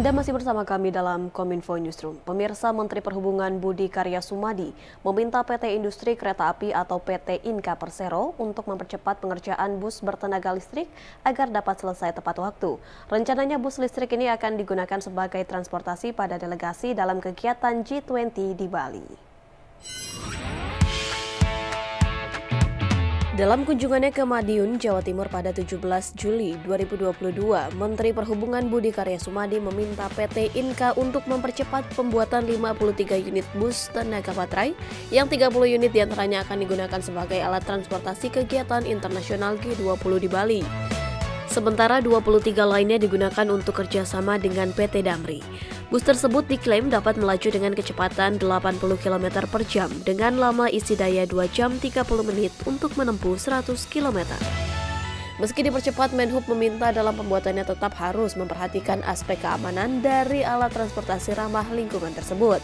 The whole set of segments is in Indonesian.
Anda masih bersama kami dalam Kominfo Newsroom. Pemirsa, Menteri Perhubungan Budi Karya Sumadi meminta PT Industri Kereta Api atau PT Inka Persero untuk mempercepat pengerjaan bus bertenaga listrik agar dapat selesai tepat waktu. Rencananya bus listrik ini akan digunakan sebagai transportasi pada delegasi dalam kegiatan G20 di Bali. Dalam kunjungannya ke Madiun, Jawa Timur pada 17 Juli 2022, Menteri Perhubungan Budi Karya Sumadi meminta PT Inka untuk mempercepat pembuatan 53 unit bus tenaga baterai yang 30 unit diantaranya akan digunakan sebagai alat transportasi kegiatan internasional G20 di Bali. Sementara 23 lainnya digunakan untuk kerjasama dengan PT Damri. Bus tersebut diklaim dapat melaju dengan kecepatan 80 km per jam dengan lama isi daya 2 jam 30 menit untuk menempuh 100 km. Meski dipercepat, Menhub meminta dalam pembuatannya tetap harus memperhatikan aspek keamanan dari alat transportasi ramah lingkungan tersebut.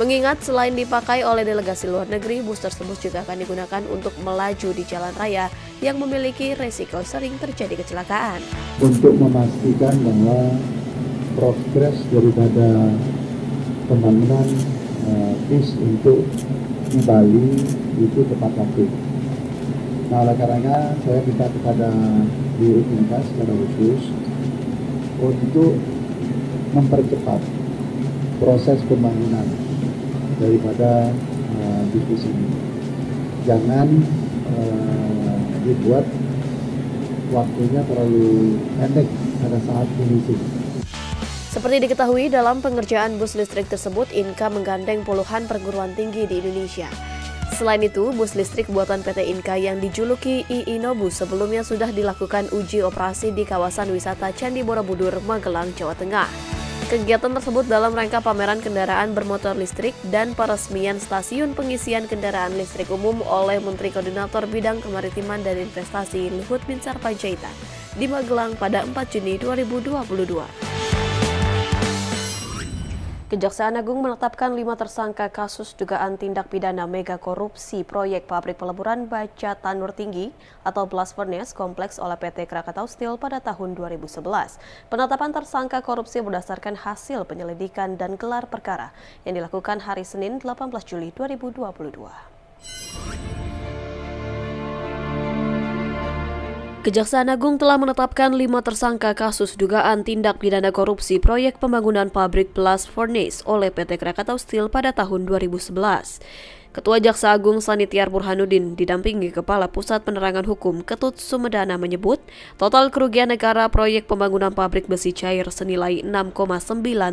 Mengingat selain dipakai oleh delegasi luar negeri, bus tersebut juga akan digunakan untuk melaju di jalan raya yang memiliki resiko sering terjadi kecelakaan. Untuk memastikan bahwa progres daripada pembangunan bis untuk di Bali itu tepat waktu. Nah, oleh karenanya saya minta kepada Dirut Inka secara khusus untuk mempercepat proses pembangunan daripada bisnis ini. Jangan dibuat waktunya terlalu pendek pada saat finishing. Seperti diketahui, dalam pengerjaan bus listrik tersebut, Inka menggandeng puluhan perguruan tinggi di Indonesia. Selain itu, bus listrik buatan PT Inka yang dijuluki iInobus sebelumnya sudah dilakukan uji operasi di kawasan wisata Candi Borobudur, Magelang, Jawa Tengah. Kegiatan tersebut dalam rangka pameran kendaraan bermotor listrik dan peresmian stasiun pengisian kendaraan listrik umum oleh Menteri Koordinator Bidang Kemaritiman dan Investasi Luhut Binsar Panjaitan di Magelang pada 4 Juni 2022. Kejaksaan Agung menetapkan 5 tersangka kasus dugaan tindak pidana mega korupsi proyek pabrik peleburan baja Tanur Tinggi atau Blast Furnace Kompleks oleh PT Krakatau Steel pada tahun 2011. Penetapan tersangka korupsi berdasarkan hasil penyelidikan dan gelar perkara yang dilakukan hari Senin 18 Juli 2022. Kejaksaan Agung telah menetapkan 5 tersangka kasus dugaan tindak pidana korupsi proyek pembangunan pabrik Blast Furnace oleh PT Krakatau Steel pada tahun 2011. Ketua Jaksa Agung Sanitiar Burhanuddin didampingi Kepala Pusat Penerangan Hukum Ketut Sumedana menyebut total kerugian negara proyek pembangunan pabrik besi cair senilai 6,9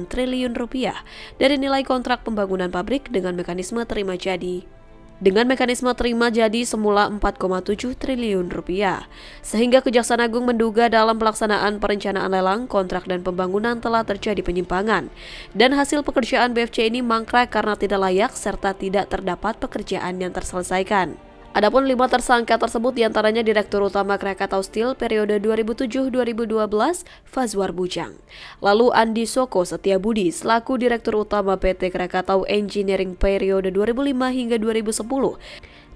triliun rupiah dari nilai kontrak pembangunan pabrik dengan mekanisme terima jadi. Semula 4,7 triliun rupiah. Sehingga Kejaksaan Agung menduga dalam pelaksanaan perencanaan lelang, kontrak dan pembangunan telah terjadi penyimpangan. Dan hasil pekerjaan BFC ini mangkrak karena tidak layak serta tidak terdapat pekerjaan yang terselesaikan. Adapun 5 tersangka tersebut diantaranya Direktur Utama Krakatau Steel periode 2007-2012 Fazwar Bujang. Lalu Andi Soko Setiabudi selaku Direktur Utama PT Krakatau Engineering periode 2005 hingga 2010.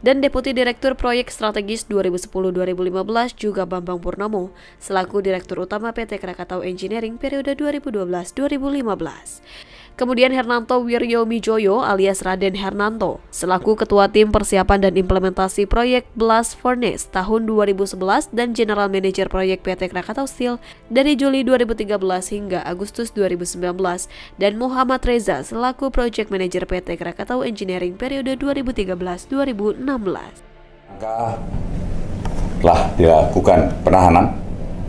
Dan Deputi Direktur Proyek Strategis 2010-2015 juga Bambang Purnomo selaku Direktur Utama PT Krakatau Engineering periode 2012-2015. Kemudian Hernanto Wiryomijoyo alias Raden Hernanto selaku Ketua Tim Persiapan dan Implementasi Proyek Blast Furnace tahun 2011 dan General Manager Proyek PT Krakatau Steel dari Juli 2013 hingga Agustus 2019 dan Muhammad Reza selaku Project Manager PT Krakatau Engineering periode 2013-2016. Maka telah dilakukan penahanan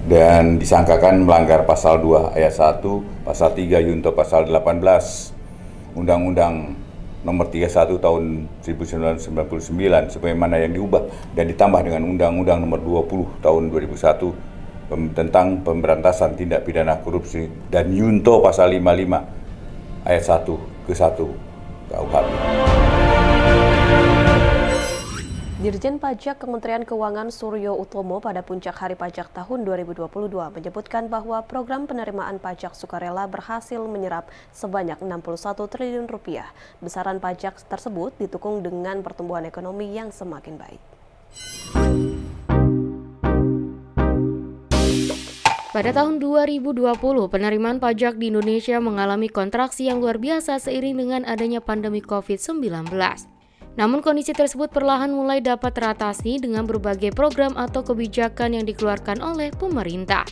dan disangkakan melanggar pasal 2 ayat 1, pasal 3 Yunto pasal 18 Undang-Undang nomor 31 tahun 1999 sebagaimana yang diubah dan ditambah dengan Undang-Undang nomor 20 tahun 2001 tentang pemberantasan tindak pidana korupsi dan Yunto pasal 55 ayat 1 ke 1 KUHP. Dirjen Pajak Kementerian Keuangan Suryo Utomo pada puncak Hari Pajak tahun 2022 menyebutkan bahwa program penerimaan pajak sukarela berhasil menyerap sebanyak 61 triliun rupiah. Besaran pajak tersebut didukung dengan pertumbuhan ekonomi yang semakin baik. Pada tahun 2020, penerimaan pajak di Indonesia mengalami kontraksi yang luar biasa seiring dengan adanya pandemi COVID-19. Namun kondisi tersebut perlahan mulai dapat teratasi dengan berbagai program atau kebijakan yang dikeluarkan oleh pemerintah.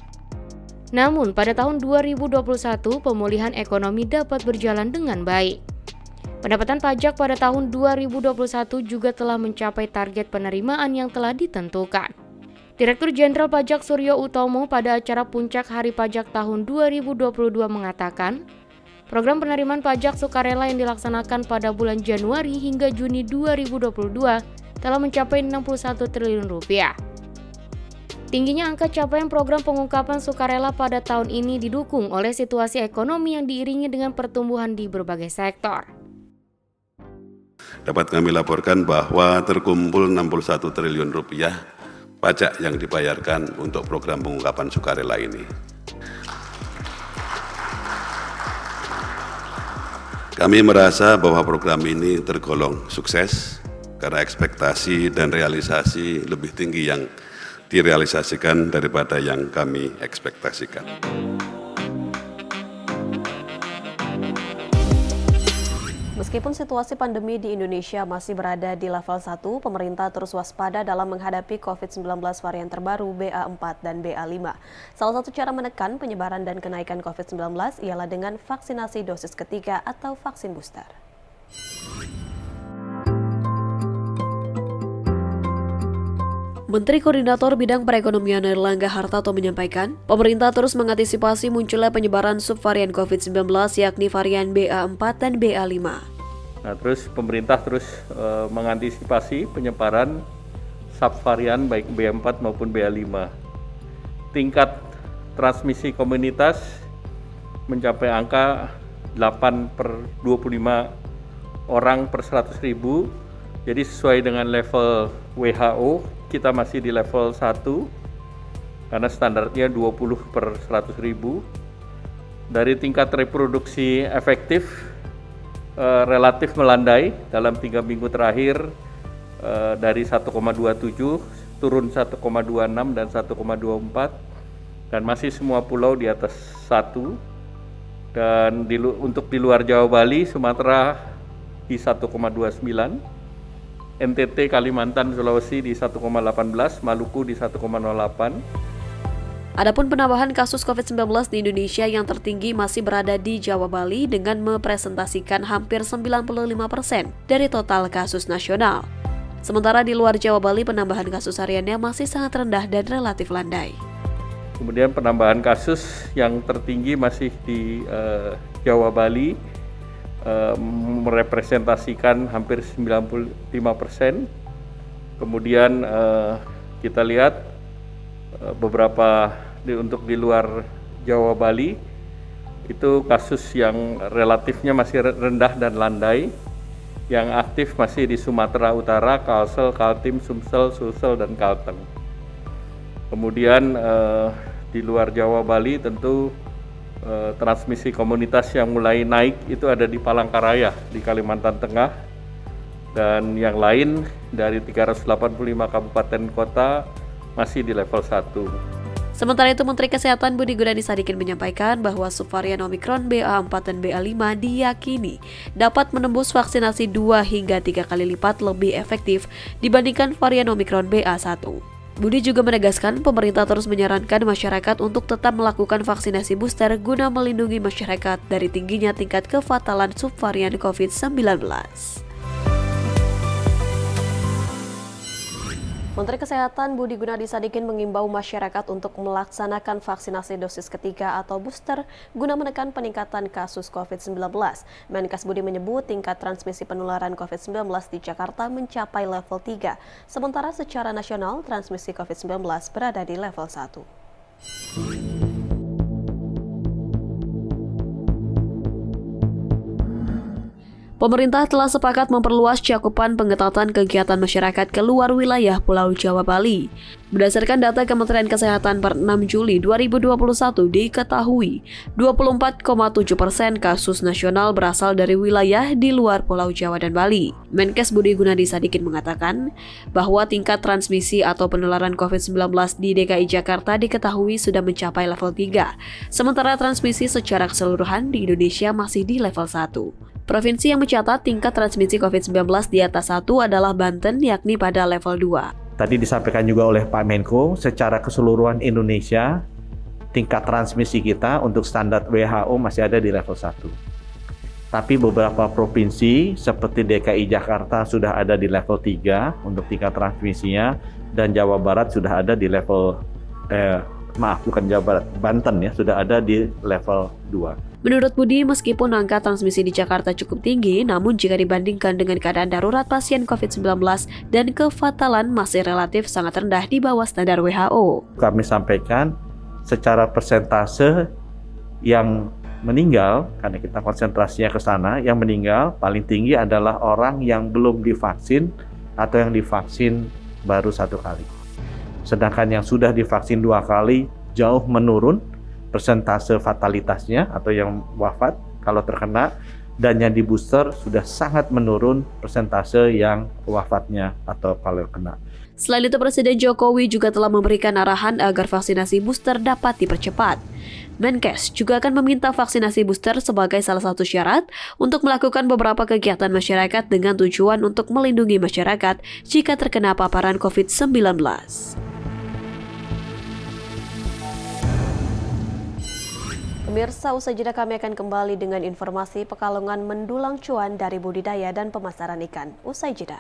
Namun pada tahun 2021, pemulihan ekonomi dapat berjalan dengan baik. Pendapatan pajak pada tahun 2021 juga telah mencapai target penerimaan yang telah ditentukan. Direktur Jenderal Pajak Suryo Utomo pada acara Puncak Hari Pajak tahun 2022 mengatakan, program penerimaan pajak sukarela yang dilaksanakan pada bulan Januari hingga Juni 2022 telah mencapai 61 triliun rupiah. Tingginya angka capaian program pengungkapan sukarela pada tahun ini didukung oleh situasi ekonomi yang diiringi dengan pertumbuhan di berbagai sektor. Dapat kami laporkan bahwa terkumpul 61 triliun rupiah pajak yang dibayarkan untuk program pengungkapan sukarela ini. Kami merasa bahwa program ini tergolong sukses karena ekspektasi dan realisasi lebih tinggi yang direalisasikan daripada yang kami ekspektasikan. Meskipun situasi pandemi di Indonesia masih berada di level 1, pemerintah terus waspada dalam menghadapi COVID-19 varian terbaru BA4 dan BA5. Salah satu cara menekan penyebaran dan kenaikan COVID-19 ialah dengan vaksinasi dosis ketiga atau vaksin booster. Menteri Koordinator Bidang Perekonomian Airlangga Hartarto menyampaikan, pemerintah terus mengantisipasi munculnya penyebaran subvarian COVID-19 yakni varian BA4 dan BA5. Nah, terus pemerintah terus mengantisipasi penyebaran subvarian baik BA4 maupun BA5. Tingkat transmisi komunitas mencapai angka 8/25 orang per 100.000. Jadi sesuai dengan level WHO, kita masih di level 1 karena standarnya 20/100.000. Dari tingkat reproduksi efektif relatif melandai dalam 3 minggu terakhir, dari 1,27 turun 1,26 dan 1,24, dan masih semua pulau di atas 1. Dan untuk di luar Jawa, Bali, Sumatera di 1,29, NTT, Kalimantan, Sulawesi di 1,18, Maluku di 1,08. Adapun penambahan kasus COVID-19 di Indonesia yang tertinggi masih berada di Jawa, Bali dengan merepresentasikan hampir 95% dari total kasus nasional. Sementara di luar Jawa, Bali penambahan kasus hariannya masih sangat rendah dan relatif landai. Kemudian penambahan kasus yang tertinggi masih di Jawa, Bali, merepresentasikan hampir 95%. Kemudian kita lihat beberapa untuk di luar Jawa, Bali itu kasus yang relatifnya masih rendah dan landai. Yang aktif masih di Sumatera Utara, Kalsel, Kaltim, Sumsel, Sulsel, dan Kalteng. Kemudian di luar Jawa, Bali tentu transmisi komunitas yang mulai naik itu ada di Palangkaraya di Kalimantan Tengah, dan yang lain dari 385 kabupaten kota masih di level 1. Sementara itu, Menteri Kesehatan Budi Gunadi Sadikin menyampaikan bahwa subvarian Omikron BA4 dan BA5 diyakini dapat menembus vaksinasi 2 hingga 3 kali lipat lebih efektif dibandingkan varian Omikron BA1. Budi juga menegaskan pemerintah terus menyarankan masyarakat untuk tetap melakukan vaksinasi booster guna melindungi masyarakat dari tingginya tingkat kefatalan subvarian COVID-19. Menteri Kesehatan Budi Gunadi Sadikin mengimbau masyarakat untuk melaksanakan vaksinasi dosis ketiga atau booster guna menekan peningkatan kasus COVID-19. Menkes Budi menyebut tingkat transmisi penularan COVID-19 di Jakarta mencapai level 3, sementara secara nasional transmisi COVID-19 berada di level 1. Pemerintah telah sepakat memperluas cakupan pengetatan kegiatan masyarakat keluar wilayah Pulau Jawa Bali. Berdasarkan data Kementerian Kesehatan per 6 Juli 2021 diketahui 24,7% kasus nasional berasal dari wilayah di luar Pulau Jawa dan Bali. Menkes Budi Gunadi Sadikin mengatakan bahwa tingkat transmisi atau penularan COVID-19 di DKI Jakarta diketahui sudah mencapai level 3, sementara transmisi secara keseluruhan di Indonesia masih di level 1. Provinsi yang mencatat tingkat transmisi COVID-19 di atas 1 adalah Banten, yakni pada level 2. Tadi disampaikan juga oleh Pak Menko, secara keseluruhan Indonesia, tingkat transmisi kita untuk standar WHO masih ada di level 1. Tapi beberapa provinsi seperti DKI Jakarta sudah ada di level 3 untuk tingkat transmisinya, dan Jawa Barat sudah ada di level, Jawa Barat, Banten ya, sudah ada di level 2. Menurut Budi, meskipun angka transmisi di Jakarta cukup tinggi, namun jika dibandingkan dengan keadaan darurat pasien COVID-19 dan kefatalan masih relatif sangat rendah di bawah standar WHO. Kami sampaikan secara persentase yang meninggal, karena kita konsentrasinya ke sana, yang meninggal paling tinggi adalah orang yang belum divaksin atau yang divaksin baru 1 kali. Sedangkan yang sudah divaksin 2 kali jauh menurun persentase fatalitasnya atau yang wafat kalau terkena, dan yang di booster sudah sangat menurun persentase yang wafatnya atau kalau kena. Selain itu, Presiden Jokowi juga telah memberikan arahan agar vaksinasi booster dapat dipercepat. Menkes juga akan meminta vaksinasi booster sebagai salah satu syarat untuk melakukan beberapa kegiatan masyarakat dengan tujuan untuk melindungi masyarakat jika terkena paparan COVID-19. Pemirsa, usai jeda kami akan kembali dengan informasi Pekalongan mendulang cuan dari budidaya dan pemasaran ikan. Usai jeda.